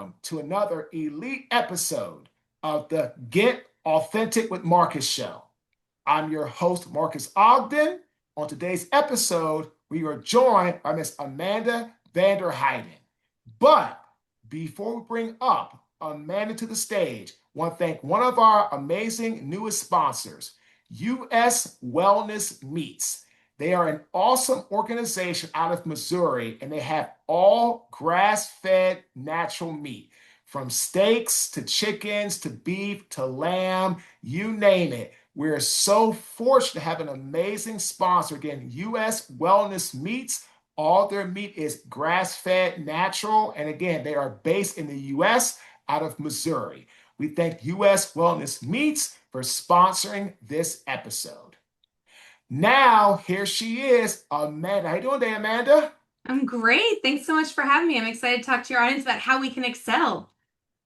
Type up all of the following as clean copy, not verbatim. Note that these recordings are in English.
welcome to another elite episode of the Get Authentic with Marques show. I'm your host, Marques Ogden. On today's episode, we are joined by Miss Amanda Van Der Heiden. But before we bring up Amanda to the stage, I want to thank one of our amazing newest sponsors, US Wellness Meats. They are an awesome organization out of Missouri, and they have all grass-fed natural meat, from steaks to chickens to beef to lamb, you name it. We're so fortunate to have an amazing sponsor. Again, US Wellness Meats. All their meat is grass-fed natural, and again, they are based in the US out of Missouri. We thank US Wellness Meats for sponsoring this episode. Now, here she is, Amanda. How you doing today, Amanda? I'm great. Thanks so much for having me. I'm excited to talk to your audience about how we can excel.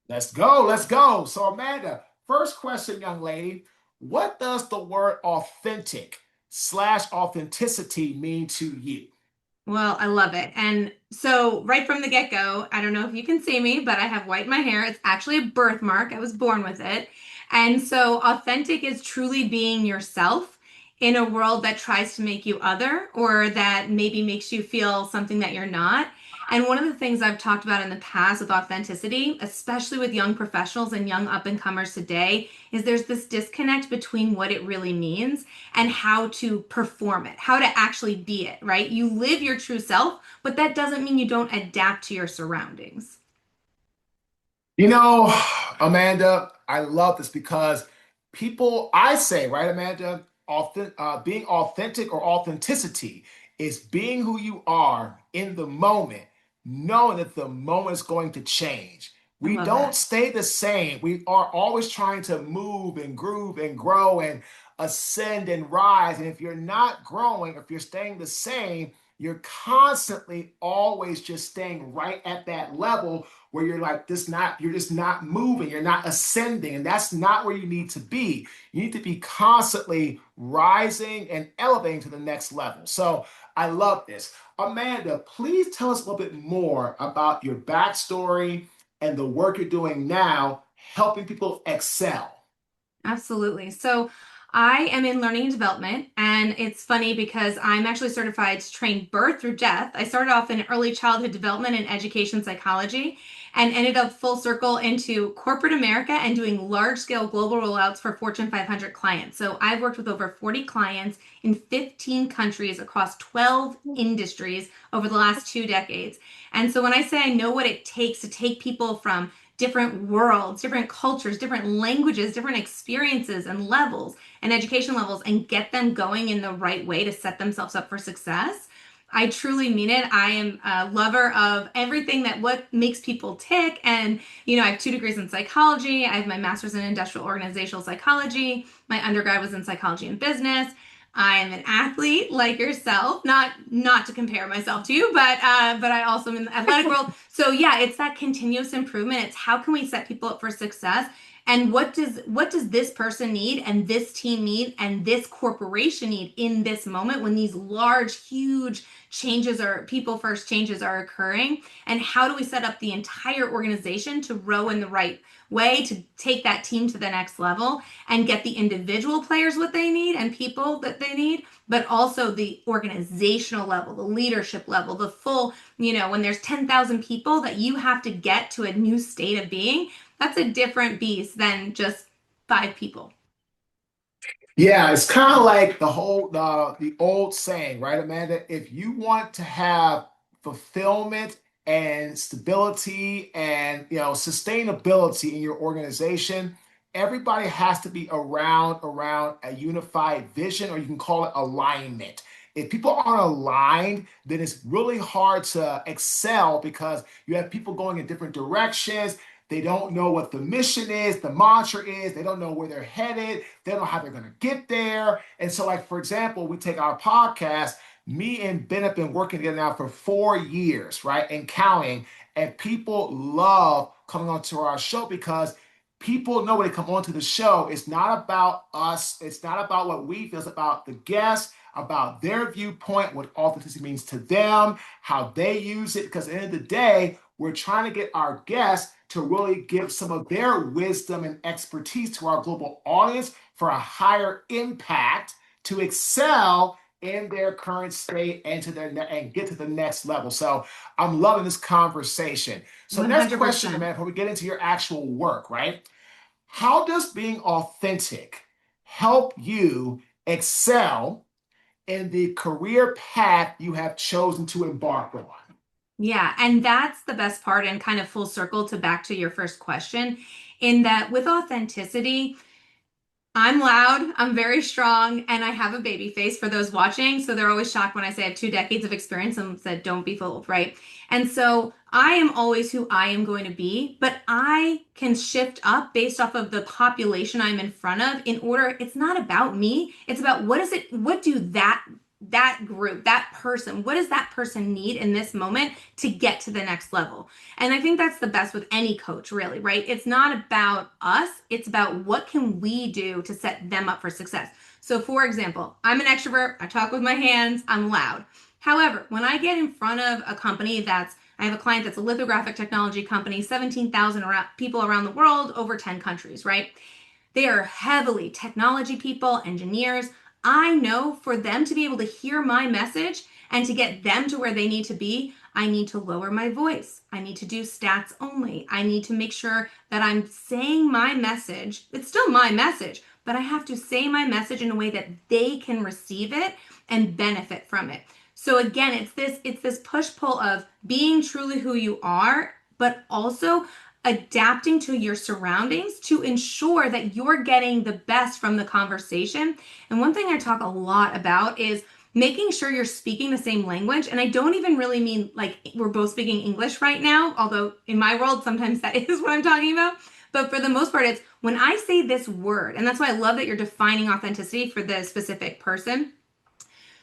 Let's go. Let's go. So, Amanda, first question, young lady. What does the word authentic / authenticity mean to you? Well, I love it. And so, right from the get-go, I don't know if you can see me, but I have white in my hair. It's actually a birthmark. I was born with it. And so, authentic is truly being yourself in a world that tries to make you other or that maybe makes you feel something that you're not. And one of the things I've talked about in the past with authenticity, especially with young professionals and young up and comers today, is there's this disconnect between what it really means and how to perform it, how to actually be it, right? You live your true self, but that doesn't mean you don't adapt to your surroundings. You know, Amanda, I love this because people, I say, right, Amanda, being authentic or authenticity is being who you are in the moment, knowing that the moment is going to change. I We love don't that. stay the same. We are always trying to move and groove and grow and ascend and rise. And if you're not growing, if you're staying the same, you're constantly always just staying right at that level where you're like this not you're just not moving, you're not ascending, and that's not where you need to be. You need to be constantly rising and elevating to the next level. So I love this. Amanda, please tell us a little bit more about your backstory and the work you're doing now helping people excel. Absolutely. So I am in learning and development, and it's funny because I'm actually certified to train birth through death. I started off in early childhood development and education psychology and ended up full circle into corporate America and doing large scale global rollouts for Fortune 500 clients. So I've worked with over 40 clients in 15 countries across 12 industries over the last 2 decades. And so when I say I know what it takes to take people from different worlds, different cultures, different languages, different experiences and levels and education levels and get them going in the right way to set themselves up for success. I truly mean it. I am a lover of everything that what makes people tick. And, I have 2 degrees in psychology. I have my master's in industrial organizational psychology. My undergrad was in psychology and business. I am an athlete like yourself, not to compare myself to you, but I also am in the athletic world. So yeah, it's that continuous improvement. It's how can we set people up for success, and what does this person need, and this team need, and this corporation need in this moment when these large, huge changes or people first changes are occurring, and how do we set up the entire organization to row in the right way to take that team to the next level and get the individual players what they need and people that they need, but also the organizational level, the leadership level, the full, when there's 10,000 people that you have to get to a new state of being, that's a different beast than just 5 people. Yeah, it's kind of like the old saying, right, Amanda? If you want to have fulfillment and stability and sustainability in your organization, everybody has to be around a unified vision, or you can call it alignment. If people aren't aligned, then it's really hard to excel because you have people going in different directions. They don't know what the mission is, the mantra is. They don't know where they're headed. They don't know how they're going to get there. And so, like, for example, we take our podcast. Me and Ben have been working together now for 4 years, right? And counting. And people love coming onto our show because people know when they come onto the show, it's not about us. It's not about what we feel. It's about the guests, about their viewpoint, what authenticity means to them, how they use it. Because at the end of the day, we're trying to get our guests to really give some of their wisdom and expertise to our global audience for a higher impact to excel in their current state and and get to the next level. So I'm loving this conversation. So next question, 100%. man, before we get into your actual work, right? How does being authentic help you excel in the career path you have chosen to embark on? Yeah, and that's the best part and kind of full circle to back to your first question in that with authenticity, I'm loud, I'm very strong, and I have a baby face for those watching. So they're always shocked when I say I have 2 decades of experience and said, don't be fooled, right? And so I am always who I am going to be, but I can shift up based off of the population I'm in front of in order. It's not about me. It's about what do that group, that person, what does that person need in this moment to get to the next level? And I think that's the best with any coach, really, right? It's not about us, it's about what can we do to set them up for success. So, for example, I'm an extrovert, I talk with my hands, I'm loud. However, when I get in front of a company I have a client that's a lithographic technology company, 17,000 people around the world, over 10 countries, right? They are heavily technology people, engineers. I know for them to be able to hear my message and to get them to where they need to be, I need to lower my voice. I need to do stats only. I need to make sure that I'm saying my message. It's still my message, but I have to say my message in a way that they can receive it and benefit from it. So again, it's this push pull of being truly who you are, but also adapting to your surroundings to ensure that you're getting the best from the conversation. And one thing I talk a lot about is making sure you're speaking the same language. And I don't even really mean like we're both speaking English right now, although in my world, sometimes that is what I'm talking about. But for the most part, it's when I say this word, and that's why I love that you're defining authenticity for the specific person.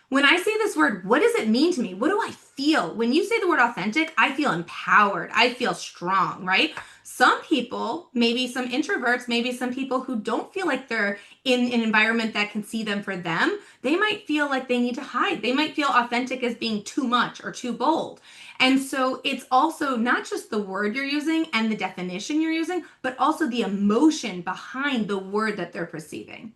When I say this word, what does it mean to me? What do I feel? When you say the word authentic, I feel empowered. I feel strong, right? Some people, maybe some introverts, maybe some people who don't feel like they're in an environment that can see them for them, they might feel like they need to hide. They might feel authentic as being too much or too bold. And so it's also not just the word you're using and the definition you're using, but also the emotion behind the word that they're perceiving.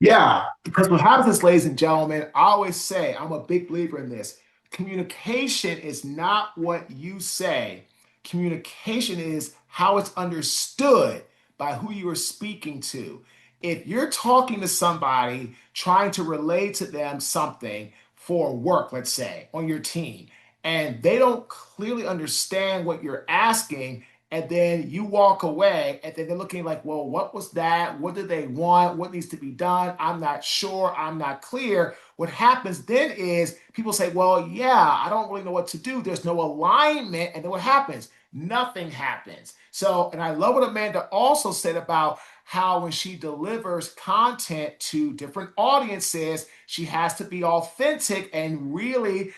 Yeah, because what happens is, ladies and gentlemen, I always say I'm a big believer in this. Communication is not what you say, communication is how it's understood by who you are speaking to. If you're talking to somebody trying to relate to them something for work, let's say, on your team, and they don't clearly understand what you're asking, and then you walk away and then they're looking like, well, what was that? What do they want? What needs to be done? I'm not sure. I'm not clear. What happens then is people say, well, yeah, I don't really know what to do. There's no alignment. And then what happens? Nothing happens. So, and I love what Amanda also said about how when she delivers content to different audiences, she has to be authentic and really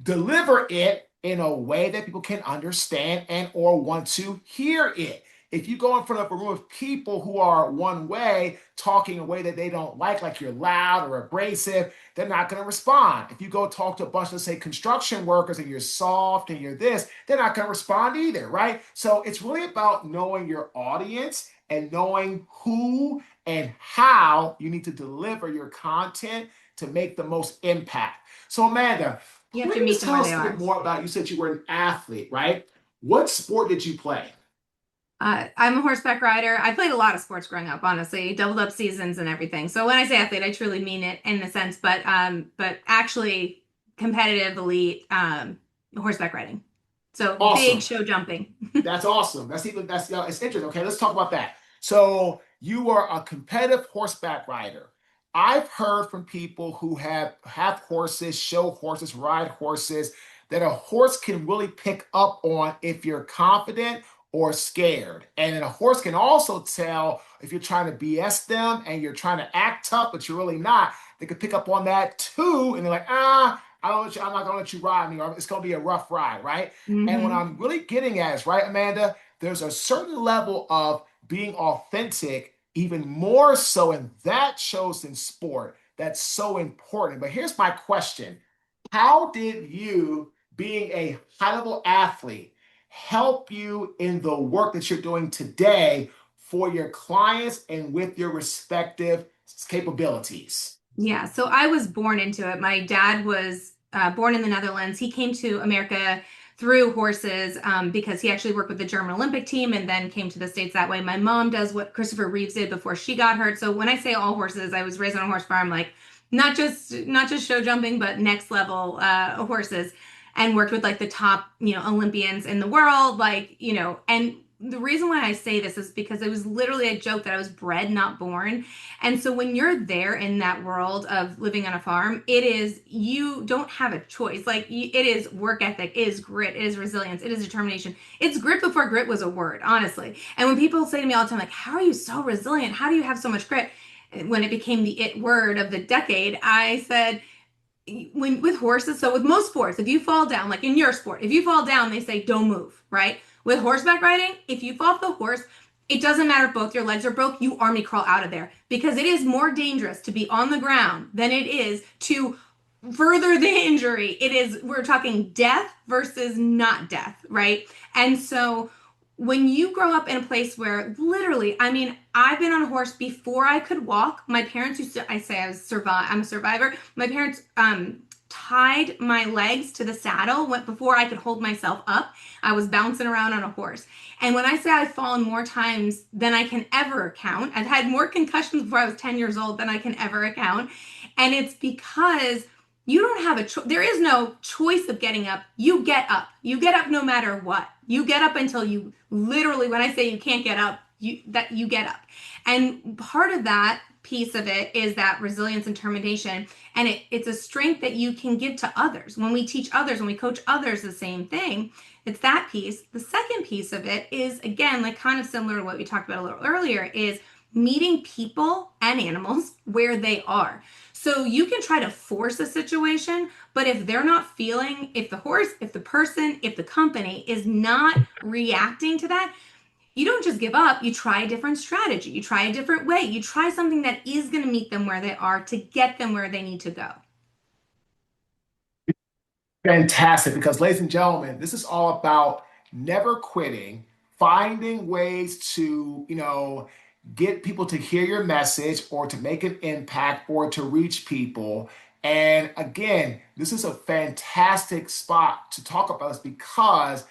deliver it in a way that people can understand and or want to hear it. If you go in front of a room of people who are one way, talking a way that they don't like you're loud or abrasive, they're not going to respond. If you go talk to a bunch of, say, construction workers and you're soft and you're this, they're not going to respond either, right? So it's really about knowing your audience and knowing who and how you need to deliver your content to make the most impact. So, Amanda, You have to maybe meet just them tell where us they a bit are. more about, you said you were an athlete, right? What sport did you play? I'm a horseback rider. I played a lot of sports growing up, honestly, doubled up seasons and everything. So when I say athlete, I truly mean it in a sense, but actually competitive elite horseback riding. So big Awesome. show jumping. That's awesome. It's interesting. Okay, let's talk about that. So you are a competitive horseback rider. I've heard from people who have horses, show horses, ride horses, that a horse can really pick up on if you're confident or scared. And then a horse can also tell if you're trying to BS them and you're trying to act tough, but you're really not. They can pick up on that too. And they're like, I'm not gonna let you ride me, or it's gonna be a rough ride, right? And what Hmm. I'm really getting at is, right, Amanda, there's a certain level of being authentic, even more so, and that shows in sport. That's so important. But here's my question. How did you, being a high level athlete, help you in the work that you're doing today for your clients and with your respective capabilities? Yeah, so I was born into it. My dad was born in the Netherlands. He came to America through horses because he actually worked with the German Olympic team and then came to the States that way. My mom does what Christopher Reeves did before she got hurt. So when I say all horses, I was raised on a horse farm, like not just show jumping, but next level horses, and worked with like the top, Olympians in the world, and the reason why I say this is because it was literally a joke that I was bred, not born. And so when you're there in that world of living on a farm, you don't have a choice. It is work ethic, it is grit, it is resilience, it is determination. It's grit before grit was a word, honestly. And when people say to me all the time, like, how are you so resilient? How do you have so much grit? When it became the it word of the decade, I said, when with horses, so with most sports, if you fall down, like in your sport, if you fall down, they say don't move, right? With horseback riding, if you fall off the horse, it doesn't matter if both your legs are broke, you army crawl out of there because it is more dangerous to be on the ground than it is to further the injury. We're talking death versus not death, right? And so when you grow up in a place where literally, I mean, I've been on a horse before I could walk. My parents used to, I say I'm a survivor. My parents tied my legs to the saddle before I could hold myself up. I was bouncing around on a horse. And when I say I've fallen more times than I can ever count, I've had more concussions before I was 10 years old than I can ever count. And it's because you don't have a choice. There is no choice of getting up. You get up. You get up no matter what. You get up until you literally, when I say you can't get up, you get up. And part of that piece of it is that resilience and determination. And it's a strength that you can give to others. When we teach others, when we coach others, the same thing. It's that piece. The second piece of it is, again, like kind of similar to what we talked about a little earlier, is meeting people and animals where they are. So you can try to force a situation, but if they're not feeling, if the horse, if the person, if the company is not reacting to that, you don't just give up. You try a different strategy. You try a different way. You try something that is going to meet them where they are to get them where they need to go. Fantastic, because ladies and gentlemen, this is all about never quitting, finding ways to, get people to hear your message or to make an impact or to reach people. And again, this is a fantastic spot to talk about this because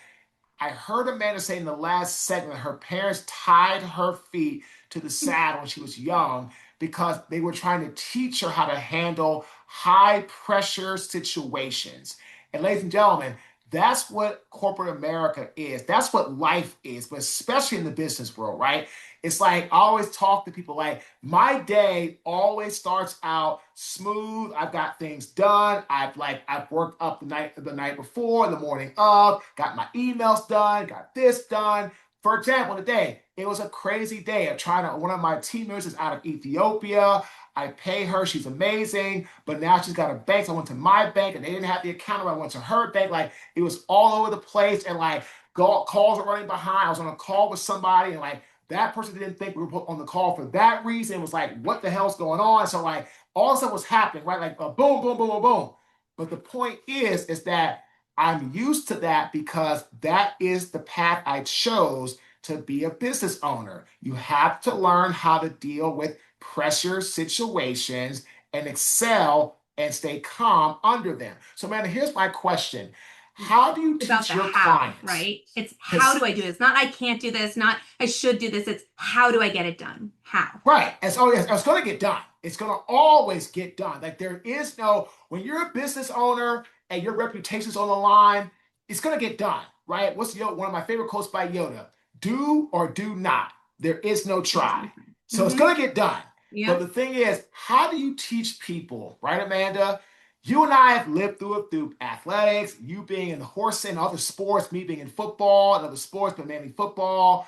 I heard Amanda say in the last segment her parents tied her feet to the saddle when she was young because they were trying to teach her how to handle high pressure situations. And ladies and gentlemen, that's what corporate America is. That's what life is, but especially in the business world, right? It's like I always talk to people like my day always starts out smooth. I've got things done. I've worked up the night before, the morning of, got my emails done, got this done. For example, today it was a crazy day. I'm trying to. One of my team members is out of Ethiopia. I pay her. She's amazing. But now she's got a bank. So I went to my bank and they didn't have the account. I went to her bank. Like it was all over the place. And like calls are running behind. I was on a call with somebody and like that person didn't think we were put on the call for that reason. It was like, what the hell's going on? So like all this stuff was happening, right? Like boom, boom, boom, boom, boom. But the point is that I'm used to that because that is the path I chose to be a business owner. You have to learn how to deal with pressure situations and excel and stay calm under them. So, man, here's my question. How do you About teach the your how, clients? right? It's how Because do I do this? Not I can't do this, not I should do this. It's how do I get it done? How? right, it's going to get done. It's going to always get done. Like there is no when you're a business owner and your reputation's on the line, it's going to get done, right? What's one of my favorite quotes by Yoda? Do or do not. There is no try. So it's Mm-hmm. going to get done. But Yep. the thing is, how do you teach people, right, Amanda? You and I have lived through it through athletics, you being in horse and other sports, me being in football and other sports, but mainly football.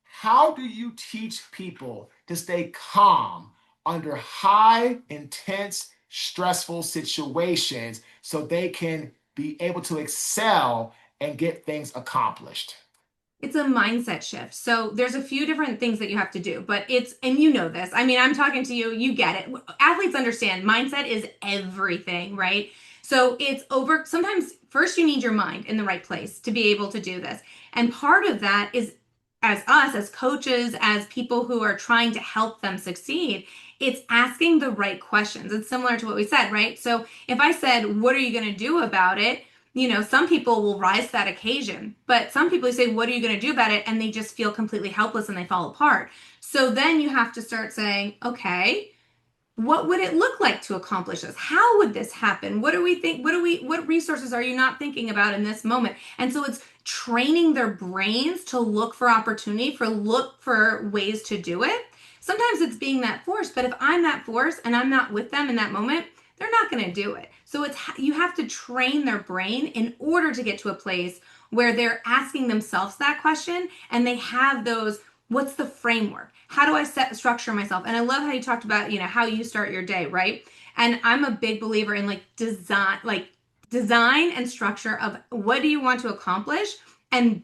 How do you teach people to stay calm under high, intense, stressful situations so they can be able to excel and get things accomplished? It's a mindset shift. So there's a few different things that you have to do, but and you know this. I mean, I'm talking to you, you get it. Athletes understand mindset is everything, right? So it's over. Sometimes first you need your mind in the right place to be able to do this. And part of that is as us, as coaches, as people who are trying to help them succeed, it's asking the right questions. It's similar to what we said, right? So if I said, what are you going to do about it? Some people will rise to that occasion, but some people say, what are you going to do about it? And they just feel completely helpless and they fall apart. So then you have to start saying, okay, what would it look like to accomplish this? How would this happen? What do we think? What resources are you not thinking about in this moment? And so it's training their brains to look for opportunity, look for ways to do it. Sometimes it's being that force, but if I'm that force and I'm not with them in that moment, they're not going to do it. So you have to train their brain in order to get to a place where they're asking themselves that question and they have those, what's the framework? How do I structure myself? And I love how you talked about, how you start your day, right? And I'm a big believer in design and structure of what do you want to accomplish and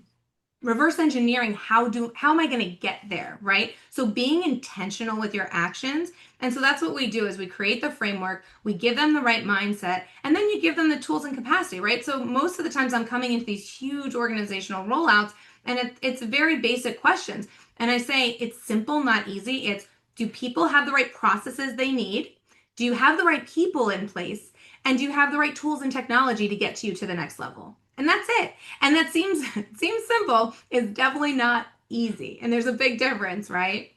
reverse engineering how am I going to get there, right? So being intentional with your actions. And so that's what we do is we create the framework, we give them the right mindset, and then you give them the tools and capacity, right? So most of the times I'm coming into these huge organizational rollouts and it's very basic questions. And I say it's simple, not easy. It's, do people have the right processes they need? Do you have the right people in place? And do you have the right tools and technology to get you to the next level? And that's it. And that seems simple. It's definitely not easy. And there's a big difference, right?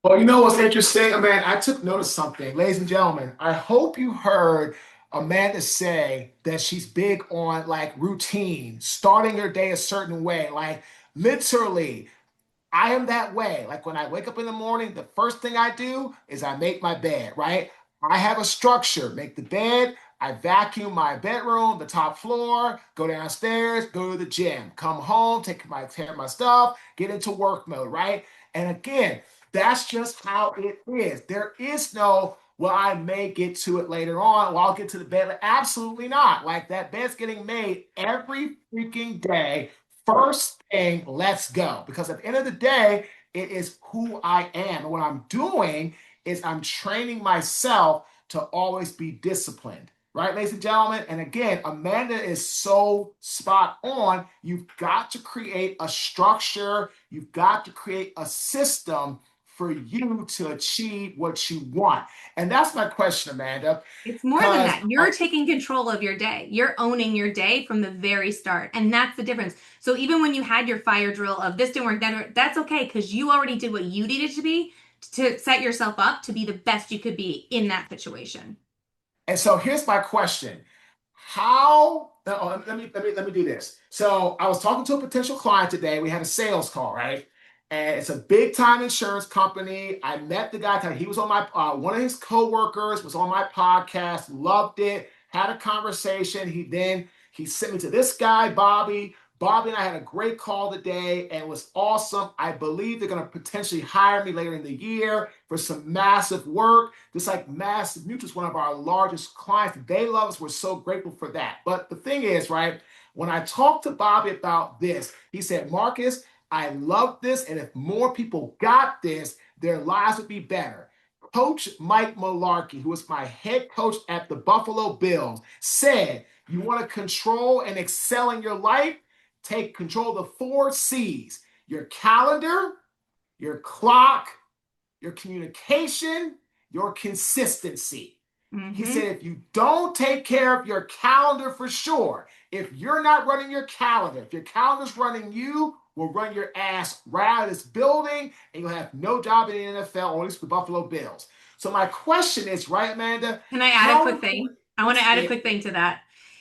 Well, you know what's interesting, man? I took notice of something. Ladies and gentlemen, I hope you heard Amanda say that she's big on like routine, starting her day a certain way. Like literally, I am that way. Like when I wake up in the morning, the first thing I do is I make my bed, right? I have a structure, make the bed. I vacuum my bedroom, the top floor, go downstairs, go to the gym, come home, care of my stuff, get into work mode, right? And again, that's just how it is. There is no, well, I may get to it later on. Well, I'll get to the bed. Absolutely not. Like that bed's getting made every freaking day. First thing, let's go. Because at the end of the day, it is who I am. And what I'm doing is I'm training myself to always be disciplined. Right, ladies and gentlemen? And again, Amanda is so spot on. You've got to create a structure, you've got to create a system for you to achieve what you want. And that's my question, Amanda, It's more than because that. You're taking control of your day. You're owning your day from the very start. And that's the difference. So even when you had your fire drill of this didn't work, that's okay because you already did what you needed to be to set yourself up to be the best you could be in that situation. and so here's my question. How let me do this. So I was talking to a potential client today. We had a sales call, right? And it's a big time insurance company. I met the guy. He was on my one of his coworkers was on my podcast. Loved it. Had a conversation. He sent me to this guy, Bobby. Bobby and I had a great call today, and it was awesome. I believe they're going to potentially hire me later in the year for some massive work. Just like Massive Mutual is one of our largest clients. They love us. We're so grateful for that. But the thing is, right, when I talked to Bobby about this, he said, Marcus, I love this. And if more people got this, their lives would be better. Coach Mike Mularkey, who is my head coach at the Buffalo Bills, said, you want to control and excel in your life? Take control of the four C's: your calendar, your clock, your communication, your consistency. He Mm-hmm. said, if you don't take care of your calendar for sure, if you're not running your calendar, if your calendar's running you, will run your ass right out of this building and you'll have no job in the NFL, or at least the Buffalo Bills. So my question is, right, Amanda, Can I add a how quick thing? important I want to is add a it? quick thing to that.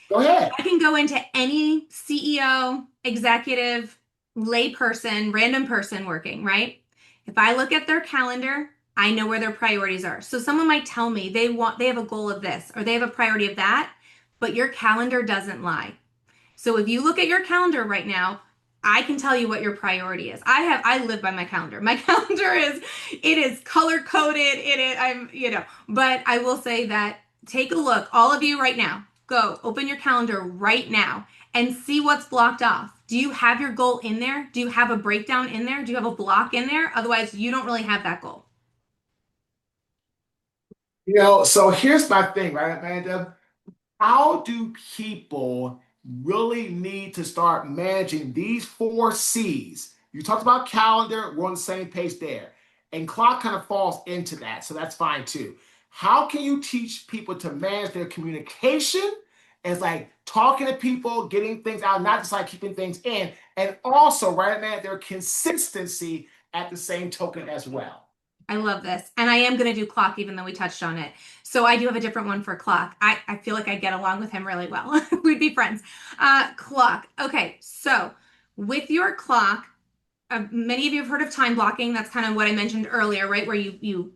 Go ahead. I can go into any CEO, executive, layperson, random person working, right? If I look at their calendar, I know where their priorities are. So someone might tell me they have a goal of this or they have a priority of that, but your calendar doesn't lie. So if you look at your calendar right now, I can tell you what your priority is. I live by my calendar. My calendar is color coded. It is but I will say that take a look, all of you right now. Go open your calendar right now and see what's blocked off. Do you have your goal in there? Do you have a breakdown in there? Do you have a block in there? Otherwise, you don't really have that goal. So here's my thing, right, Amanda? how do people really need to start managing these four C's? You talked about calendar, we're on the same page there. And clock kind of falls into that, so that's fine too. How can you teach people to manage their communication? It's like talking to people, getting things out, not just like keeping things in, and also, right, man, their consistency at the same token as well. I love this. And I am going to do clock, even though we touched on it. So I do have a different one for clock. I feel like I get along with him really well. We'd be friends. Clock. Okay. So with your clock, many of you have heard of time blocking. That's kind of what I mentioned earlier, right? Where you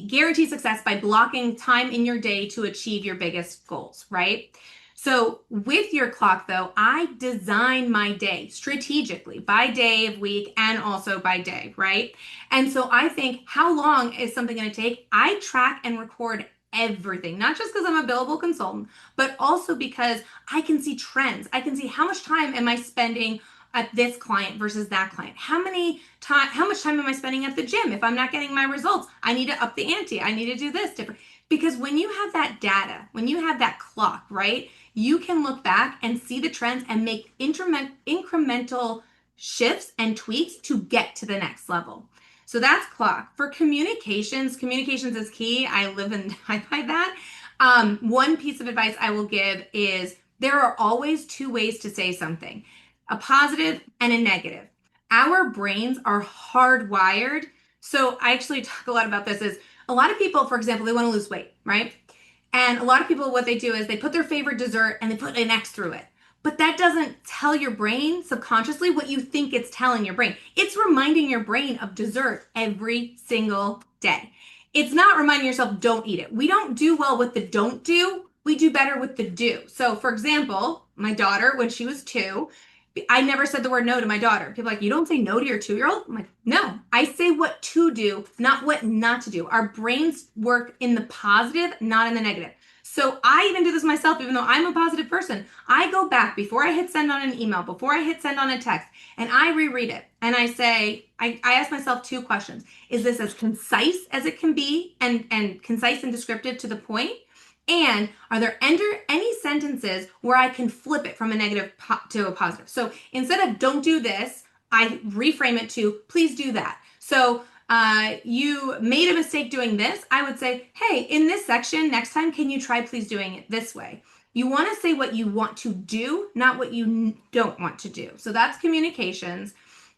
guarantee success by blocking time in your day to achieve your biggest goals, right? So with your clock though, I design my day strategically by day of week and also by day, right? And so I think, how long is something going to take? I track and record everything, not just because I'm a billable consultant, but also because I can see trends. I can see how much time am I spending at this client versus that client. How much time am I spending at the gym? If I'm not getting my results, I need to up the ante. I need to do this different. Because when you have that data, when you have that clock, right, you can look back and see the trends and make incremental shifts and tweaks to get to the next level. So that's clock. For communications, communications is key. I live and die by that. One piece of advice I will give is there are always two ways to say something, a positive and a negative. Our brains are hardwired. So I actually talk a lot about this is a lot of people, for example, they want to lose weight, right? And a lot of people, what they do is they put their favorite dessert and they put an X through it. But that doesn't tell your brain subconsciously what you think it's telling your brain. It's reminding your brain of dessert every single day. It's not reminding yourself, don't eat it. We don't do well with the don't do. We do better with the do. So, for example, my daughter, when she was 2, I never said the word no to my daughter. People are like, you don't say no to your 2-year-old? I'm like, no, I say what to do, not what not to do. Our brains work in the positive, not in the negative. So I even do this myself, even though I'm a positive person. I go back before I hit send on an email, before I hit send on a text, and I reread it. And I say, I ask myself 2 questions. Is this as concise as it can be and concise and descriptive to the point? And are there any sentences where I can flip it from a negative to a positive? So instead of don't do this, I reframe it to please do that. So you made a mistake doing this. I would say, hey, in this section, next time, can you try please doing it this way? You want to say what you want to do, not what you don't want to do. So that's communications.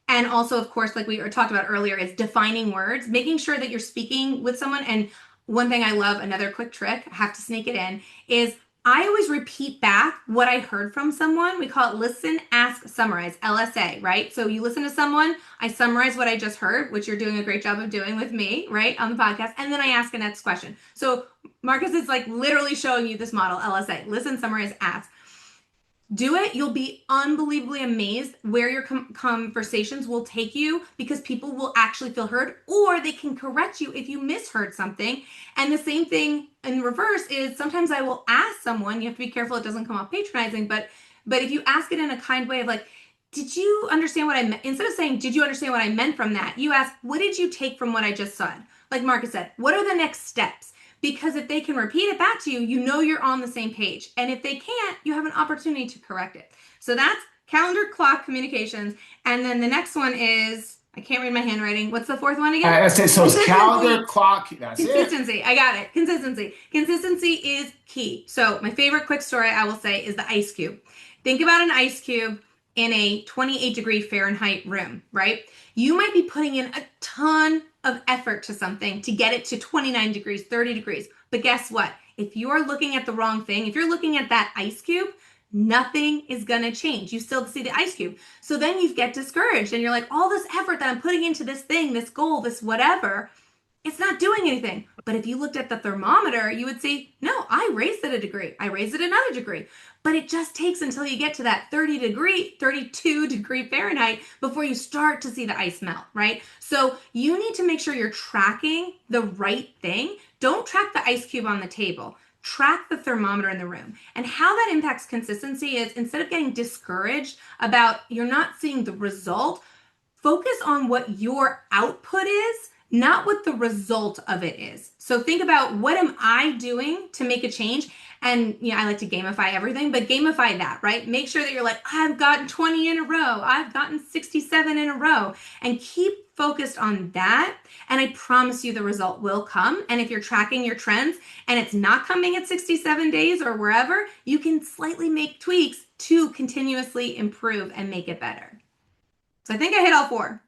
And also, of course, like we talked about earlier, is defining words, making sure that you're speaking with someone. And one thing I love, another quick trick, I have to sneak it in, is I always repeat back what I heard from someone. We call it listen, ask, summarize, LSA, right? So you listen to someone, I summarize what I just heard, which you're doing a great job of doing with me, right, on the podcast, and then I ask a next question. So Marcus is like literally showing you this model, LSA, listen, summarize, ask. Do it. You'll be unbelievably amazed where your conversations will take you, because people will actually feel heard, or they can correct you if you misheard something. And the same thing in reverse is sometimes I will ask someone, you have to be careful it doesn't come off patronizing, but if you ask it in a kind way of like, did you understand what I meant? Instead of saying, did you understand what I meant from that? You ask, what did you take from what I just said? Like Marcus said, what are the next steps? Because if they can repeat it back to you, you know you're on the same page. And if they can't, you have an opportunity to correct it. So that's calendar, clock, communications. And then the next one is, I can't read my handwriting. What's the 4th one again? I say, so it's calendar, clock, that's consistency. I got it. Consistency. Consistency is key. So my favorite quick story I will say is the ice cube. Think about an ice cube in a 28-degree Fahrenheit room, right? You might be putting in a ton of effort to something to get it to 29 degrees, 30 degrees. But guess what? If you're looking at the wrong thing, if you're looking at that ice cube, nothing is going to change. You still see the ice cube. So then you get discouraged and you're like, all this effort that I'm putting into this thing, this goal, this whatever, it's not doing anything. But if you looked at the thermometer, you would see, no, I raised it a degree. I raised it another degree. But it just takes until you get to that 32 degree Fahrenheit before you start to see the ice melt, right? So you need to make sure you're tracking the right thing. Don't track the ice cube on the table. Track the thermometer in the room. And how that impacts consistency is, instead of getting discouraged about you're not seeing the result, focus on what your output is, not what the result of it is. So think about, what am I doing to make a change? And I like to gamify everything, but gamify that, right? Make sure that you're like, I've gotten 20 in a row, I've gotten 67 in a row, and keep focused on that. And I promise you the result will come. And if you're tracking your trends and it's not coming at 67 days or wherever, you can slightly make tweaks to continuously improve and make it better. So I think I hit all four.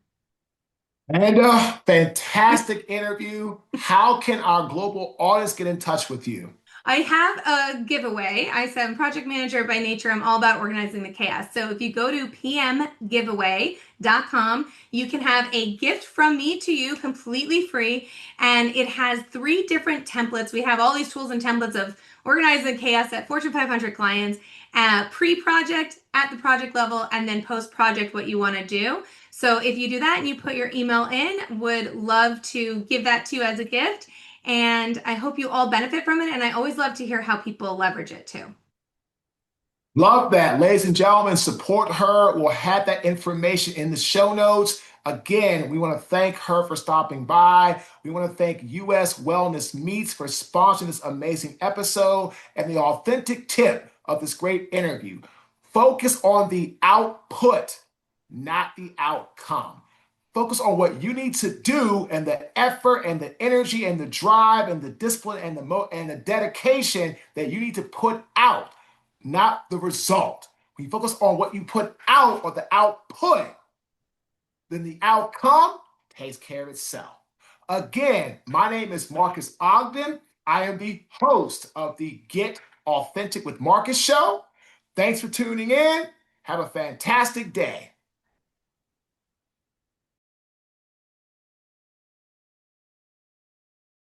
And a fantastic interview. How can our global audience get in touch with you? I have a giveaway. I said I'm project manager by nature. I'm all about organizing the chaos. So if you go to pmgiveaway.com, you can have a gift from me to you completely free. And it has 3 different templates. We have all these tools and templates of organizing chaos at Fortune 500 clients, pre-project, at the project level, and then post-project what you want to do. So if you do that and you put your email in, would love to give that to you as a gift. And I hope you all benefit from it. And I always love to hear how people leverage it too. Love that. Ladies and gentlemen, support her. We'll have that information in the show notes. Again, we want to thank her for stopping by. We want to thank US Wellness Meats for sponsoring this amazing episode and the authentic tip of this great interview. Focus on the output, not the outcome. Focus on what you need to do and the effort and the energy and the drive and the discipline and the dedication that you need to put out, not the result. When you focus on what you put out or the output, then the outcome takes care of itself. Again, my name is Marques Ogden. I am the host of the Get Authentic with Marques show. Thanks for tuning in. Have a fantastic day.